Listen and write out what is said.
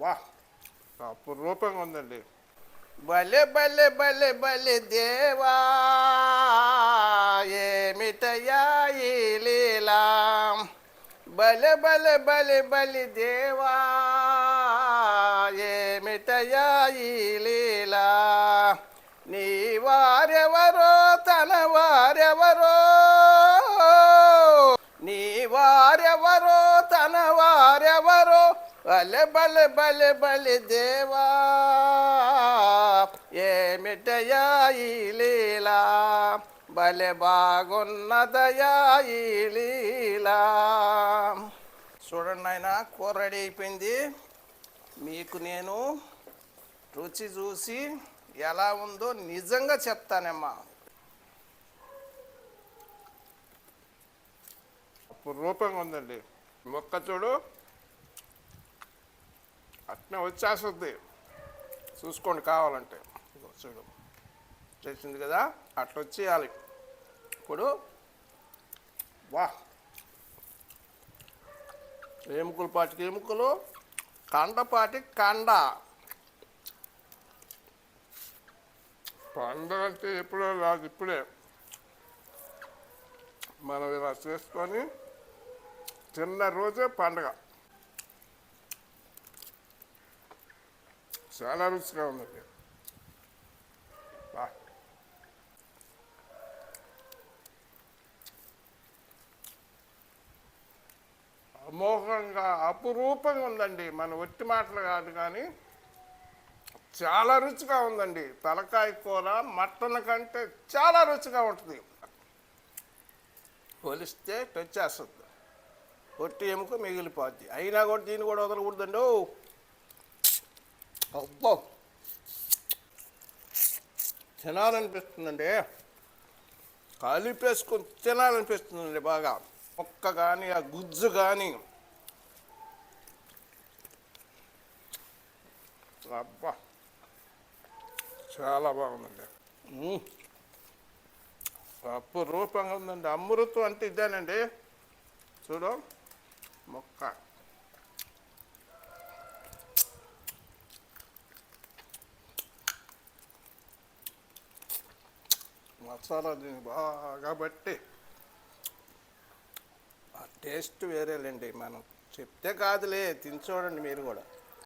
వా అపురూపంగా ఉందండి. బలె బలె బలె బలె దేవా ఏమిటయా ఈ లీలా బలె బలె బలె బలె దేవా ఏమిటయా ఈ లీలా నీ వారెవరో తన వారెవరో నీ వారెవరో తన వారెవరో బలె బలె బలె బలె దేవా ఏమిటయా ఈ లీలా బలె బాగున్నదయా ఈ లీలా. చూడండి ఆయన కూర రెడీ అయిపోయింది. మీకు నేను రుచి చూసి ఎలా ఉందో నిజంగా చెప్తానమ్మా. అపురూపంగా ఉందండి. మొక్క చూడు అట్నే వచ్చేస్తుంది. చూసుకోండి కావాలంటే. చూడు తెలిసింది కదా, అట్లా వచ్చేయాలి. ఇప్పుడు వా ఎముకల పాటికి ఎముకలు, కండపాటి కండ. పండుగ అంటే ఎప్పుడో రాదు, ఇప్పుడే మనం ఇలా చేసుకొని తిన్న రోజే పండుగ. చాలా రుచిగా ఉందండి. అమోఘంగా అపురూపంగా ఉందండి. మన ఒట్టి మాటలు కాదు కానీ చాలా రుచిగా ఉందండి. తలకాయ కూర మటన్ కంటే చాలా రుచిగా ఉంటుంది. పోలిస్తే వచ్చేస్తుంది, ఒట్టి ఎముక మిగిలిపోద్ది. అయినా కూడా దీన్ని కూడా వదలకూడదండి. అబ్బో తినాలనిపిస్తుందండి, కలిపేసుకొని తినాలనిపిస్తుందండి బాగా. మొక్క కానీ ఆ గుజ్జు కానీ అబ్బా చాలా బాగుందండి. అపురూపంగా ఉందండి. అమృతం అంటే ఇదేనండి. చూడు మొక్క మసాలా దీన్ని బాగా బట్టి ఆ టేస్ట్ వేరేలేండి. మనం చెప్తే కాదులే, తిని చూడండి మీరు కూడా.